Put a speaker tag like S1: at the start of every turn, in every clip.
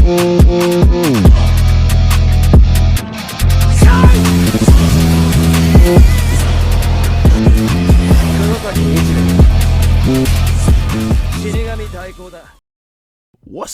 S1: What's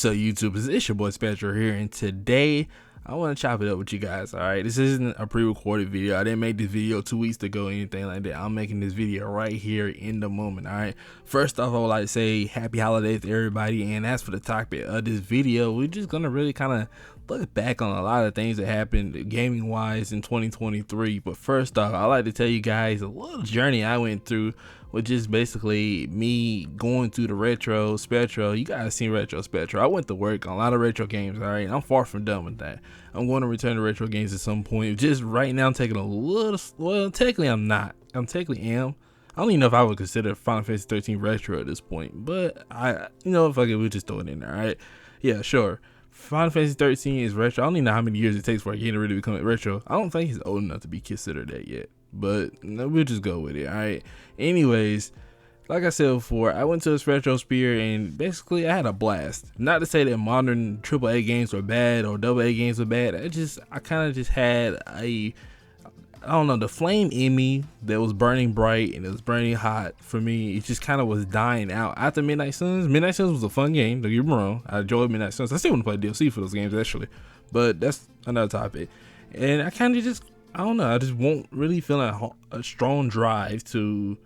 S1: up, YouTubers? It's your boy Spectro here, and today I want to chop it up with you guys. Alright, this isn't a pre-recorded video. I didn't make this video 2 weeks ago or anything like that. I'm making this video right here in the moment. Alright, first off, I would like to say happy holidays to everybody, and as for the topic of this video, we're just gonna really kind of look back on a lot of things that happened gaming wise in 2023. But first off, I like to tell you guys a little journey I went through, which is basically me going through the retro spectro. You guys seen retro spectro. I went to work on a lot of retro games. All right, I'm far from done with that. I'm going to return to retro games at some point. Just right now I'm taking a little, well, technically I'm not. I'm technically am. I don't even know if I would consider Final Fantasy 13 retro at this point, but fuck it, we'll just throw it in there. All right, yeah, sure. Final Fantasy 13 is retro. I don't even know how many years it takes for a game to really become retro. I don't think he's old enough to be considered that yet, but we'll just go with it. All right, anyways, like I said before, I went to this retro sphere and basically I had a blast. Not to say that modern AAA games were bad or AA games were bad. I kind of just had the flame in me that was burning bright and it was burning hot for me. It just kind of was dying out after Midnight Suns. Midnight Suns was a fun game, don't get me wrong. I enjoyed Midnight Suns. I still want to play DLC for those games actually, but that's another topic. And I kind of just, I don't know, I just won't really feel a strong drive to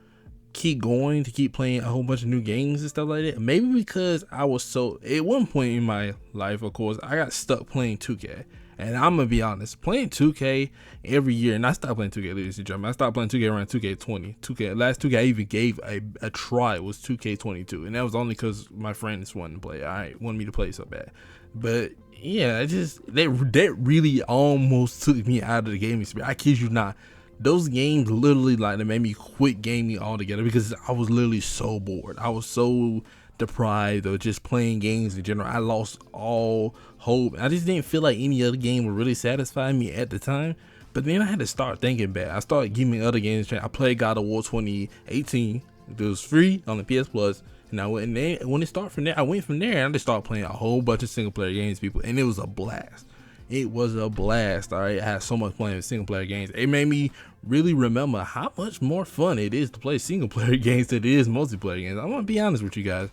S1: keep going, to keep playing a whole bunch of new games and stuff like that. Maybe because I was so, at one point in my life, of course, I got stuck playing 2K. And I'm gonna be honest, playing 2K every year, and I stopped playing 2K, ladies and gentlemen. I stopped playing 2K around 2K20. Last 2K I even gave a try was 2K22, and that was only because my friends wanted to play. Wanted me to play so bad. But yeah, that really almost took me out of the gaming spirit. I kid you not. Those games literally they made me quit gaming altogether because I was literally so bored. I was so deprived of just playing games in general. I lost all hope. I just didn't feel like any other game would really satisfy me at the time. But then I had to start thinking back. I started giving other games a chance. I played God of War 2018. It was free on the PS Plus. And I went, and then when it started from there, I went from there and I just started playing a whole bunch of single player games, people, and it was a blast. It was a blast. All right, I had so much playing single player games. It made me really remember how much more fun it is to play single player games than it is multiplayer games. I'm gonna be honest with you guys.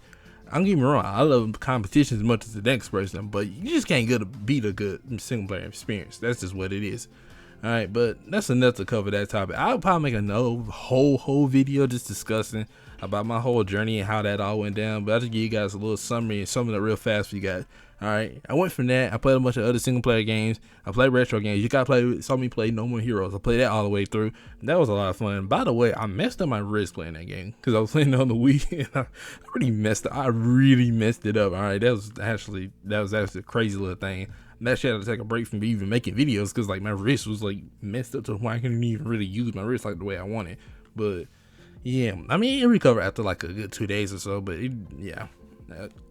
S1: I'm getting me wrong. I love competition as much as the next person, but you just can't beat a good single player experience. That's just what it is. All right, but that's enough to cover that topic. I'll probably make another whole video just discussing about my whole journey and how that all went down. But I'll just give you guys a little summary and something real fast for you guys. All right, I went from that. I played a bunch of other single player games. I played retro games. You guys saw me play No More Heroes. I played that all the way through. That was a lot of fun. By the way, I messed up my wrist playing that game because I was playing it on the Wii. And I really messed it up. All right, that was actually a crazy little thing. I actually had to take a break from even making videos because my wrist was messed up to where I couldn't even really use my wrist the way I wanted. But yeah, I mean, it recovered after a good 2 days or so. But yeah.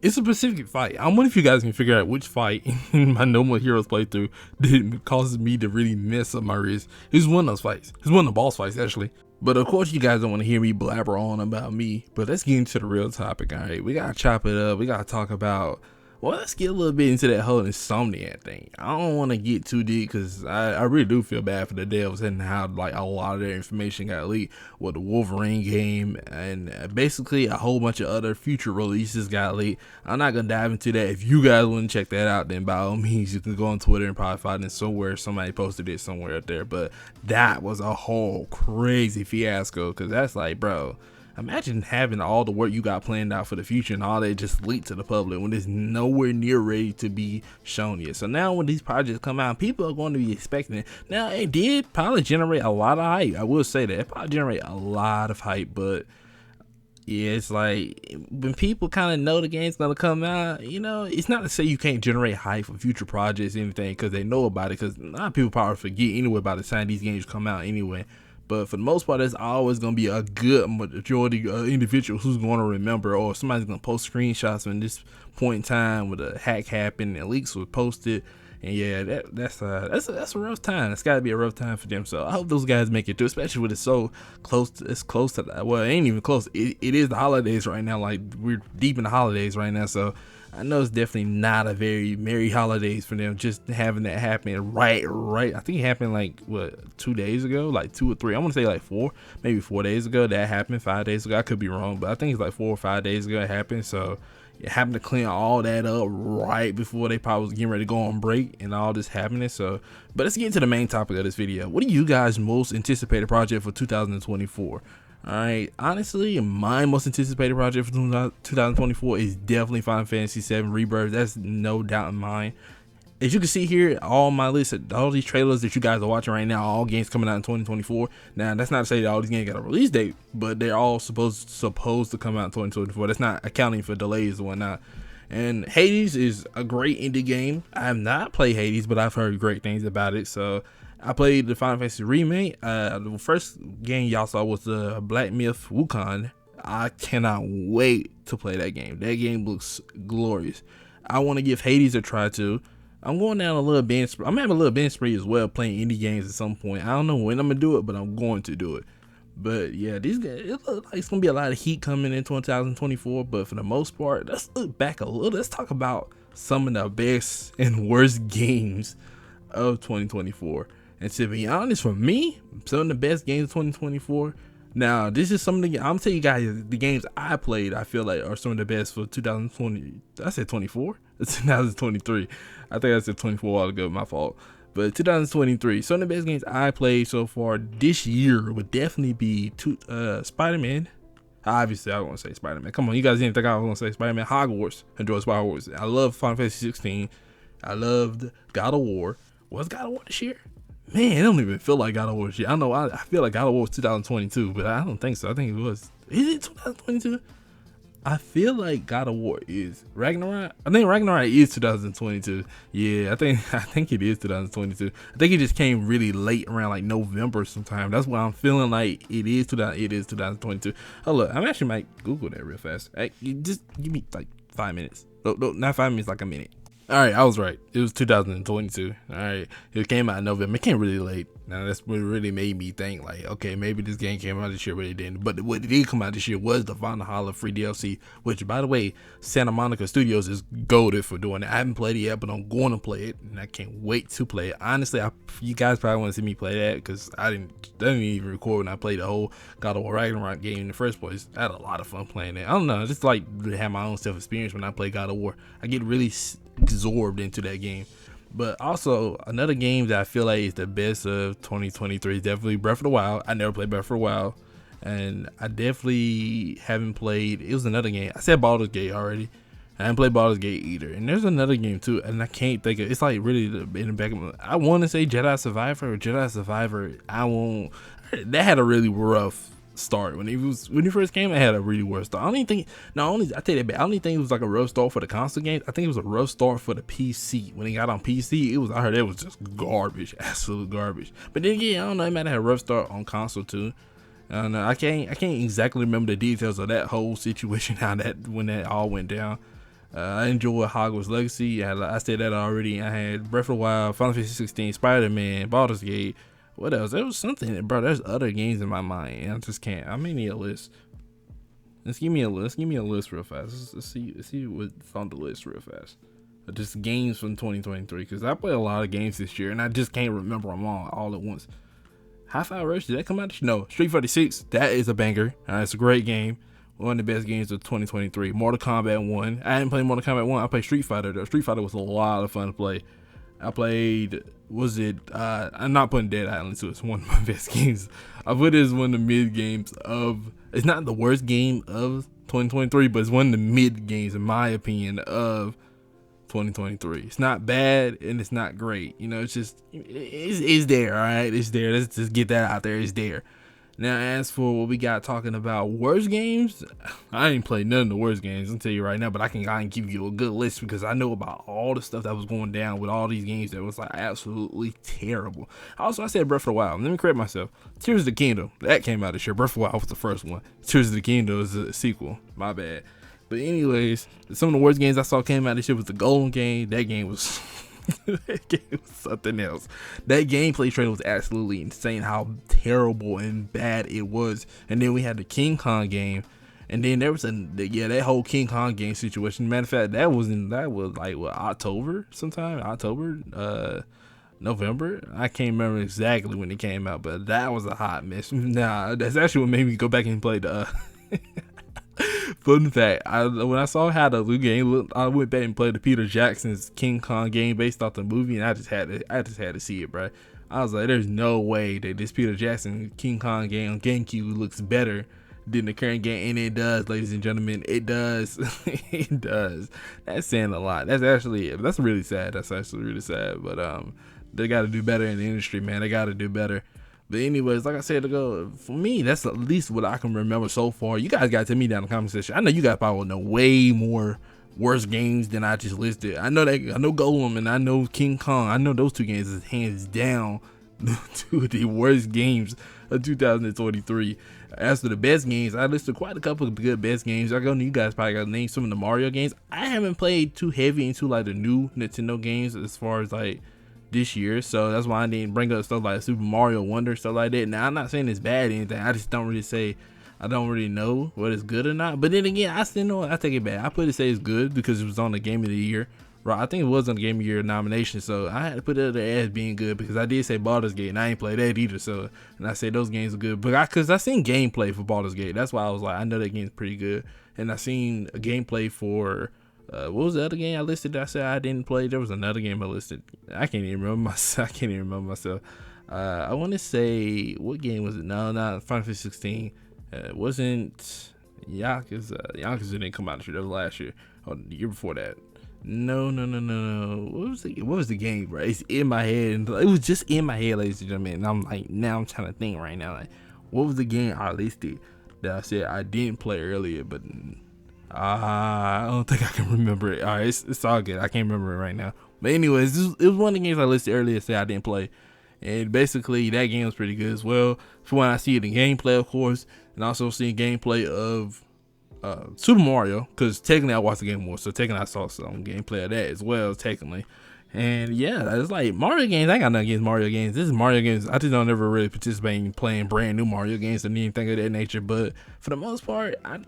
S1: It's a specific fight. I wonder if you guys can figure out which fight in my No More Heroes playthrough that causes me to really mess up my wrist. It was one of those fights. It was one of the boss fights, actually. But of course, you guys don't want to hear me blabber on about me. But let's get into the real topic, all right? We got to chop it up. We got to talk about, well, let's get a little bit into that whole Insomniac thing. I don't want to get too deep because I really do feel bad for the devs and how a lot of their information got leaked with the Wolverine game and basically a whole bunch of other future releases got leaked. I'm not going to dive into that. If you guys want to check that out, then by all means, you can go on Twitter and probably find it somewhere. Somebody posted it somewhere up there. But that was a whole crazy fiasco because that's bro, imagine having all the work you got planned out for the future and all that just leaked to the public when it's nowhere near ready to be shown yet. So now when these projects come out, people are going to be expecting it. Now, it did probably generate a lot of hype. I will say that. It probably generate a lot of hype, but yeah, it's when people kind of know the game's going to come out, it's not to say you can't generate hype for future projects or anything because they know about it, because a lot of people probably forget anyway by the time these games come out anyway. But for the most part, there's always going to be a good majority of individuals who's going to remember, or somebody's going to post screenshots from this point in time where the hack happened and leaks were posted. And yeah, that's a rough time. It's got to be a rough time for them. So I hope those guys make it through, especially with it so close. It's close to that. Well, it ain't even close. It is the holidays right now. We're deep in the holidays right now. So I know it's definitely not a very merry holidays for them, just having that happen right. I think it happened like what, 2 days ago, like 2 or 3. I want to say like 4, maybe 4 days ago that happened. 5 days ago, I could be wrong, but I think it's like 4 or 5 days ago it happened. So it happened to clean all that up right before they probably was getting ready to go on break and all this happening. So, but let's get into the main topic of this video. What are you guys' most anticipated project for 2024? All right, honestly, my most anticipated project for 2024 is definitely Final Fantasy VII Rebirth. That's no doubt in mind. As you can see here, all my list, all these trailers that you guys are watching right now, all games coming out in 2024. Now, that's not to say that all these games got a release date, but they're all supposed to come out in 2024. That's not accounting for delays and whatnot. And Hades is a great indie game. I have not played Hades, but I've heard great things about it. So I played the Final Fantasy remake. The first game y'all saw was the Black Myth Wukong. I cannot wait to play that game. That game looks glorious. I want to give Hades a try too. I'm going down a little bench. I'm having a little bench spree as well, playing indie games at some point. I don't know when I'm gonna do it, but I'm going to do it. But yeah, these guys, it looks like it's gonna be a lot of heat coming in 2024. But for the most part, let's look back a little. Let's talk about some of the best and worst games of 2024. And to be honest, for me, some of the best games of 2024. Now, this is some of the, I'm telling you guys, the games I played, I feel like are some of the best for 2020. I said 24? It's 2023. I think I said 24 a while ago, my fault. But 2023, some of the best games I played so far this year would definitely be Spider-Man. Obviously, I don't want to say Spider-Man. Come on, you guys didn't think I was going to say Spider-Man. Hogwarts. Enjoy Hogwarts. I love Final Fantasy 16. I loved God of War. Was God of War this year? Man, it don't even feel like God of War shit. I know I feel like God of War was 2022, but I don't think so. I think it was. Is it 2022? I feel like God of War is Ragnarok. I think Ragnarok is 2022. Yeah, I think it is 2022. I think it just came really late around like November sometime. That's why I'm feeling like it is 2022. Oh look, I'm actually might Google that real fast. Hey, just give me like 5 minutes. No, not 5 minutes, like a minute. All right, I was right. It was 2022. All right, it came out in November. It came really late. Now that's what really made me think like, okay, maybe this game came out this year, but it didn't. But what did come out this year was the Valhalla free DLC, which, by the way, Santa Monica Studios is goated for doing it. I haven't played it yet, but I'm going to play it, and I can't wait to play it. Honestly, you guys probably want to see me play that because I didn't even record when I played the whole God of War Ragnarok game in the first place. I had a lot of fun playing it. I don't know, I just like to have my own self experience when I play God of War. I get really absorbed into that game. But also another game that I feel like is the best of 2023 is definitely Breath of the Wild. I never played Breath of the Wild, and I definitely haven't played. It was another game. I said Baldur's Gate already. I haven't played Baldur's Gate either. And there's another game too, and I can't think of. It's like really in the back of my. I want to say Jedi Survivor or Jedi Survivor. I won't. That had a really rough start when he first came. It had a really worse start. I don't even think. I take that back. I don't even think it was like a rough start for the console games. I think it was a rough start for the PC. When he got on PC, I heard it was just garbage, absolute garbage. But then again, I don't know. It might have had a rough start on console too. I don't know. I can't exactly remember the details of that whole situation. When that all went down. I enjoyed Hogwarts Legacy. I said that already. I had Breath of the Wild, Final Fantasy 16, Spider-Man, Baldur's Gate. What else? There was something, bro. There's other games in my mind, and I just can't. I may need a list. Let's give me a list. Give me a list real fast. Let's see what's on the list real fast. Just games from 2023, because I played a lot of games this year, and I just can't remember them all at once. Hi-Fi Rush, did that come out? No. Street Fighter 6, that is a banger. It's a great game. One of the best games of 2023. Mortal Kombat 1. I didn't play Mortal Kombat 1. I played Street Fighter though. Street Fighter was a lot of fun to play. I played, I'm not putting Dead Island 2. It's one of my best games. I put it as one of the mid games of, it's not the worst game of 2023, but it's one of the mid games, in my opinion, of 2023. It's not bad and it's not great. You know, it's just, it's there, all right? It's there. Let's just get that out there. It's there. Now, as for what we got talking about worst games, I ain't played none of the worst games, I'll tell you right now, but I can give you a good list because I know about all the stuff that was going down with all these games that was like absolutely terrible. Also, I said Breath of the Wild. Let me correct myself. Tears of the Kingdom, that came out this year. Breath of the Wild was the first one. Tears of the Kingdom is a sequel. My bad. But anyways, some of the worst games I saw came out this year was the Golden game. That game was... that game was something else. That gameplay trailer was absolutely insane how terrible and bad it was. And then we had the King Kong game, And then there was that whole King Kong game situation. Matter of fact, that was like what, October sometime, November. I can't remember exactly when it came out, but that was a hot mess. Nah, that's actually what made me go back and play the. Fun fact: when I saw how the game looked, I went back and played the Peter Jackson's King Kong game based off the movie, and I just had to see it, bro. I was like, there's no way that this Peter Jackson King Kong game on GameCube looks better than the current game, and it does, ladies and gentlemen. It does. It does. That's saying a lot. That's really sad. That's actually really sad. But they got to do better in the industry, man. They got to do better. But anyways, like I said ago, for me, that's at least what I can remember so far. You guys got to tell me down in the comment section. I know you guys probably know way more worse games than I just listed. I know Golem and I know King Kong. I know those two games is hands down two of the worst games of 2023. As for the best games, I listed quite a couple of good best games. I know you guys probably got to name some of the Mario games. I haven't played too heavy into like the new Nintendo games as far as like this year, so that's why I didn't bring up stuff like Super Mario Wonder, stuff like that. Now I'm not saying it's bad or anything, I just don't really know what is good or not. But then again, I still know, I take it back, I put it say it's good because it was on the Game of the Year, right? I think it was on the Game of the Year nomination, so I had to put it as being good because I did say Baldur's Gate and I ain't played that either. So, and I said those games are good, but because I seen gameplay for Baldur's Gate, that's why I was like, I know that game's pretty good. And I seen a gameplay for what was the other game I listed that I said I didn't play? There was another game I listed. I can't even remember myself. I want to say, what game was it? No, not Final Fantasy 16. It wasn't Yakuza. Yakuza didn't come out this year. That was last year. Or the year before that. No. What was the game, bro? It's in my head. And it was just in my head, ladies and gentlemen. And I'm like, now I'm trying to think right now. Like, what was the game I listed that I said I didn't play earlier, but I don't think I can remember it. All right, it's all good. I can't remember it right now. But anyways, it was one of the games I listed earlier that I didn't play. And basically, that game was pretty good as well. For when I see it in gameplay, of course, and also seeing gameplay of Super Mario, because technically I watched the game more, so technically I saw some gameplay of that as well, technically. And yeah, it's like Mario games. I ain't got nothing against Mario games. This is Mario games. I just don't ever really participate in playing brand new Mario games or anything of that nature. But for the most part, I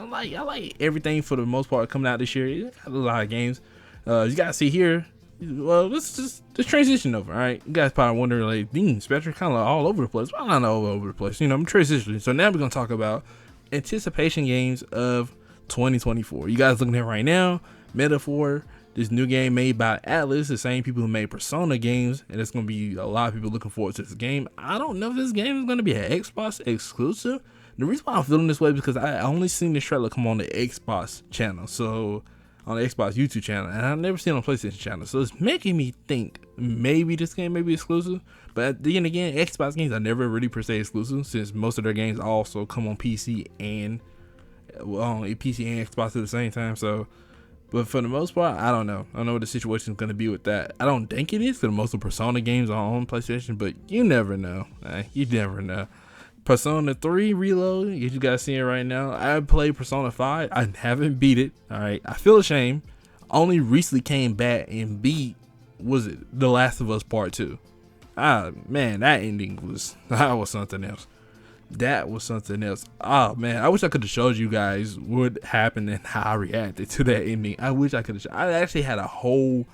S1: like everything for the most part coming out this year. You got a lot of games. You guys see here. Well, let's just transition over. All right, you guys probably wondering like, Spectro kind of all over the place. Well, I'm not all over the place. You know, I'm transitioning. So now we're gonna talk about anticipation games of 2024. You guys looking at it right now, Metaphor, this new game made by Atlas, the same people who made Persona games, and it's gonna be a lot of people looking forward to this game. I don't know if this game is gonna be an Xbox exclusive. The reason why I'm feeling this way is because I only seen this trailer come on the Xbox channel, so on the Xbox YouTube channel, and I've never seen it on PlayStation channel, so it's making me think maybe this game may be exclusive. But then again, Xbox games are never really per se exclusive, since most of their games also come on PC and Xbox at the same time. So, but for the most part, I don't know what the situation is going to be with that. I don't think it is, because most of Persona games are on PlayStation, but you never know. You never know. Persona 3 Reload, as you guys see it right now. I played Persona 5. I haven't beat it. All right, I feel ashamed. Only recently came back and beat, was it The Last of Us Part 2? Man, that ending was something else. That was something else. Oh man, I wish I could have showed you guys what happened and how I reacted to that ending. I wish I could have. I actually had a whole,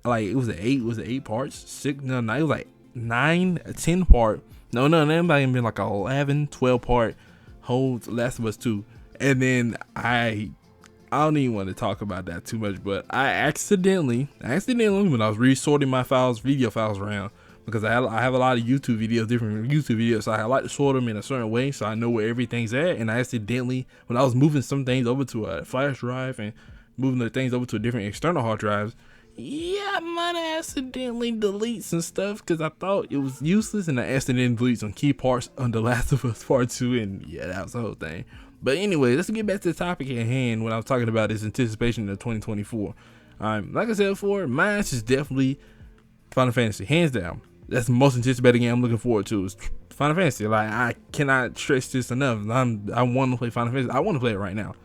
S1: like, it was eight parts? 6? No, it was like 9, 10 part. No, that might have been like 11, 12 part whole Last of Us 2. And then I don't even want to talk about that too much, but I accidentally, when I was resorting my video files around, because I have a lot of different YouTube videos, so I like to sort them in a certain way so I know where everything's at. And I accidentally, when I was moving some things over to a flash drive and moving the things over to different external hard drives, I might have accidentally delete some stuff because I thought it was useless, and I accidentally delete some key parts on The Last of Us Part 2, and yeah, that was the whole thing. But anyway, let's get back to the topic at hand. What I was talking about is anticipation of 2024. Like I said before, mine is definitely Final Fantasy, hands down. That's the most anticipated game I'm looking forward to, is Final Fantasy. Like, I cannot stress this enough. I want to play Final Fantasy. I want to play it right now.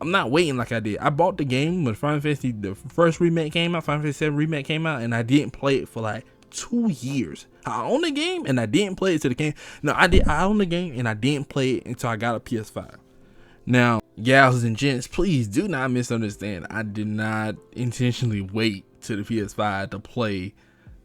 S1: I'm not waiting like I did. I bought the game when Final Fantasy, the first remake came out, Final Fantasy 7 remake came out, and I didn't play it for like 2 years. I own the game and I didn't play it to the game. No, I own the game and I didn't play it until I got a PS5. Now, gals and gents, please do not misunderstand. I did not intentionally wait to the PS5 to play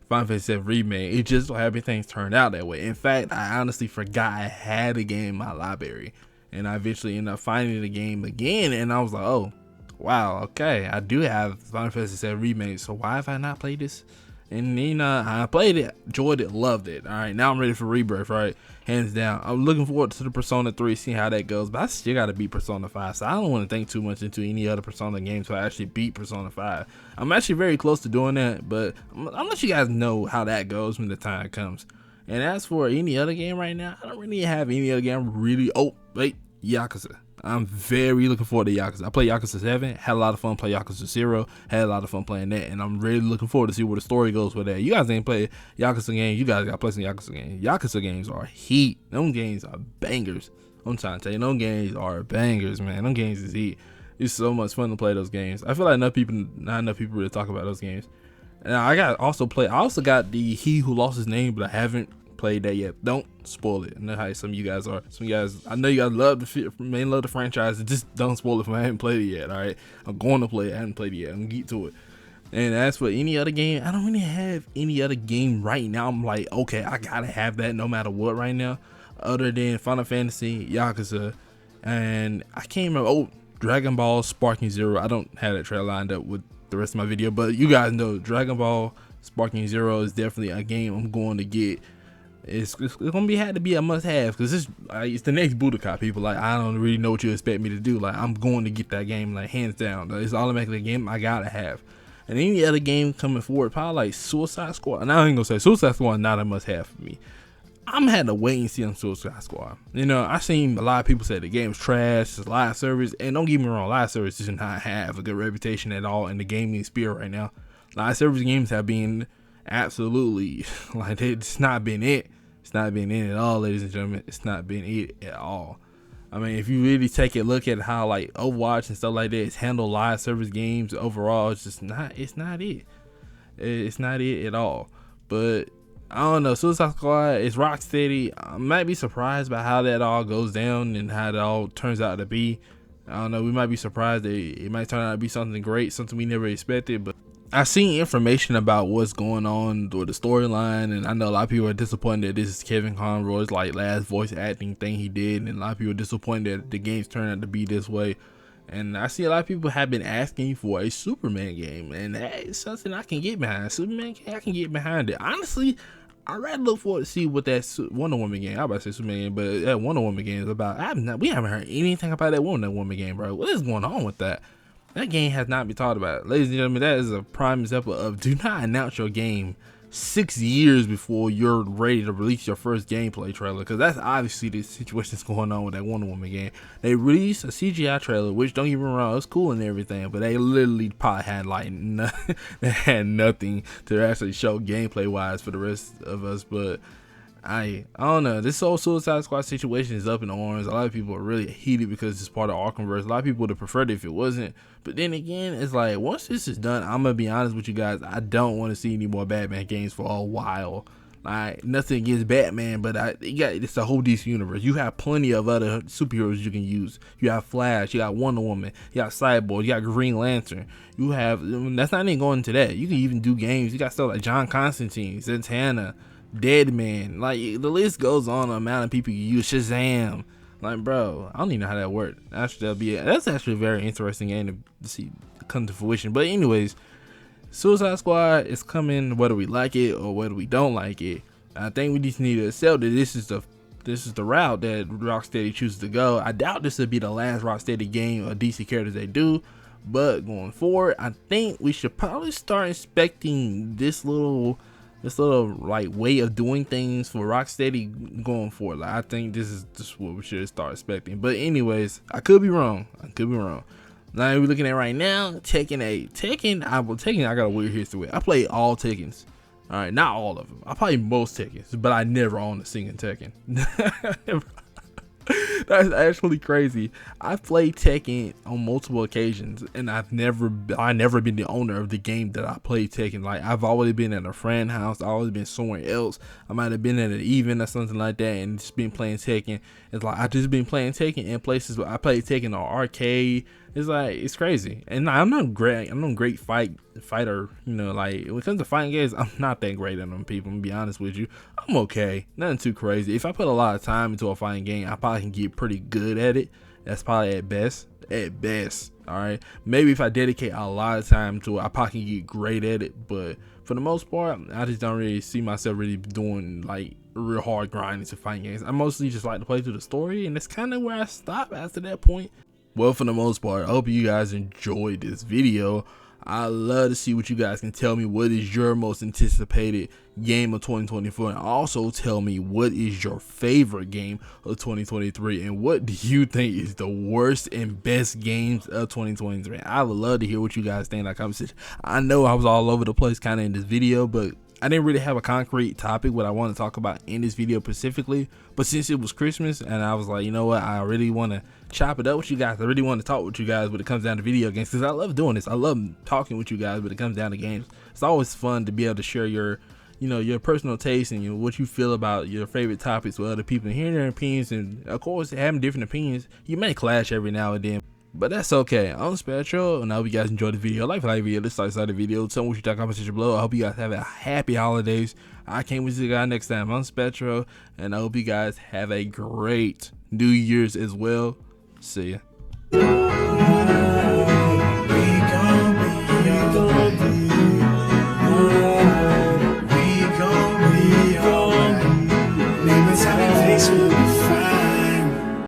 S1: Final Fantasy VII Remake. It just so happened things turned out that way. In fact, I honestly forgot I had a game in my library, and I eventually ended up finding the game again, and I was like, oh, wow, okay, I do have Final Fantasy VII Remake, so why have I not played this? And you know, I played it, enjoyed it, loved it. All right, now I'm ready for Rebirth, right? Hands down. I'm looking forward to the Persona 3, seeing how that goes. But I still got to beat Persona 5, so I don't want to think too much into any other Persona games so I actually beat Persona 5. I'm actually very close to doing that, but I'll let you guys know how that goes when the time comes. And as for any other game right now, I don't really have any other game really. Oh, wait, Yakuza. I'm very looking forward to Yakuza. I played Yakuza 7, had a lot of fun playing Yakuza 0, had a lot of fun playing that, and I'm really looking forward to see where the story goes with that. You guys ain't played Yakuza games, you guys got to play some Yakuza games. Yakuza games are heat. Them games are bangers. I'm trying to tell you, them games are bangers, man. Them games is heat. It's so much fun to play those games. I feel like not enough people really talk about those games. And I also got the He Who Lost His Name, but I haven't played that yet. Don't spoil it. I know how some of you guys are. Some of you guys, I know you guys love the franchise. Just don't spoil it if I haven't played it yet. All right, I'm going to play it. I haven't played it yet. I'm gonna get to it. And as for any other game, I don't really have any other game right now. I'm like, okay, I gotta have that no matter what right now, other than Final Fantasy, Yakuza, and I can't remember. Oh, Dragon Ball Sparking Zero. I don't have that trailer lined up with the rest of my video, but you guys know Dragon Ball Sparking Zero is definitely a game I'm going to get. It's gonna had to be a must-have because it's the next Budokai. People, like, I don't really know what you expect me to do. Like, I'm going to get that game, like, hands down. It's automatically a game I gotta have. And any other game coming forward, probably like Suicide Squad. And I ain't gonna say Suicide Squad is not a must-have for me. I'm had to wait and see on Suicide Squad. You know, I seen a lot of people say the game's trash, it's live service, and don't get me wrong, live service does not have a good reputation at all in the gaming sphere right now. Live service games have been absolutely, like, it's not been it. It's not been it at all, ladies and gentlemen. It's not been it at all. I mean, if you really take a look at how, like, Overwatch and stuff like that is handle live service games overall, it's just not. It's not it. It's not it at all. But I don't know. Suicide Squad is Rocksteady. I might be surprised by how that all goes down and how it all turns out to be. I don't know. We might be surprised that it might turn out to be something great, something we never expected. But I've seen information about what's going on with the storyline, and I know a lot of people are disappointed that this is Kevin Conroy's like last voice acting thing he did, and a lot of people are disappointed that the game's turned out to be this way. And I see a lot of people have been asking for a Superman game, and that is something I can get behind. Superman game, I can get behind it. Honestly, I'd rather look forward to see what that Wonder Woman game, I about to say Superman game, but that Wonder Woman game is about. We haven't heard anything about that Wonder Woman game, bro. What is going on with that? That game has not been talked about. Ladies and gentlemen, that is a prime example of do not announce your game 6 years before you're ready to release your first gameplay trailer, because that's obviously the situation that's going on with that Wonder Woman game. They released a CGI trailer, which, don't get me wrong, it's cool and everything, but they literally probably had like they had nothing to actually show gameplay wise for the rest of us. But I don't know. This whole Suicide Squad situation is up in arms. A lot of people are really heated because it's part of Arkhamverse. A lot of people would have preferred it if it wasn't. But then again, it's like, once this is done, I'm gonna be honest with you guys, I don't want to see any more Batman games for a while. Like, nothing against Batman, but it's the whole DC universe. You have plenty of other superheroes you can use. You have Flash, you got Wonder Woman, you got Cyborg, you got Green Lantern. You have, that's not even going into that. You can even do games. You got stuff like John Constantine, Zatanna, Deadman, like the list goes on. The amount of people you use, Shazam, like, bro, I don't even know how that worked. Actually, that's actually a very interesting game to see come to fruition. But anyways, Suicide Squad is coming, whether we like it or whether we don't like it. I think we just need to accept that this is the route that Rocksteady chooses to go. I doubt this will be the last Rocksteady game or DC characters they do, but going forward, I think we should probably start expecting this little like way of doing things for Rocksteady going forward. Like, I think this is just what we should start expecting. But anyways, I could be wrong. Now we're looking at right now, Tekken 8. Tekken, I got a weird history with. I played all Tekkens. All right, not all of them. I played most Tekkens, but I never owned a single Tekken. That's actually crazy. I've played Tekken on multiple occasions, and I never been the owner of the game that I played Tekken. Like, I've always been at a friend house, I always been somewhere else. I might have been at an event or something like that, and just been playing Tekken. It's like I just been playing Tekken in places where I played Tekken on arcade. It's like, it's crazy. And I'm not great. I'm not a great fighter. You know, like when it comes to fighting games, I'm not that great at them. People, I'm gonna be honest with you. I'm okay. Nothing too crazy. If I put a lot of time into a fighting game, I probably can get pretty good at it. That's probably at best. At best. All right. Maybe if I dedicate a lot of time to it, I probably can get great at it. But for the most part, I just don't really see myself really doing like real hard grinding to fighting games. I mostly just like to play through the story, and that's kind of where I stop after that point. Well, for the most part, I hope you guys enjoyed this video. I love to see what you guys can tell me. What is your most anticipated game of 2024? And also tell me what is your favorite game of 2023, and what do you think is the worst and best games of 2023? I would love to hear what you guys think in that comment section. I know I was all over the place kind of in this video, but I didn't really have a concrete topic what I want to talk about in this video specifically. But since it was Christmas, and I was like, you know what, I really want to chop it up with you guys. I really want to talk with you guys when it comes down to video games, because I love doing this. I love talking with you guys when it comes down to games. It's always fun to be able to share your, you know, your personal taste and what you feel about your favorite topics with other people, and hearing their opinions. And of course, having different opinions, you may clash every now and then, but that's okay. I'm Spectro, and I hope you guys enjoyed the video. Like the video, let's start the video. Tell me what you think in the comment section below. I hope you guys have a happy holidays. I can't wait to see you guys next time. I'm Spectro, and I hope you guys have a great New Year's as well. See ya.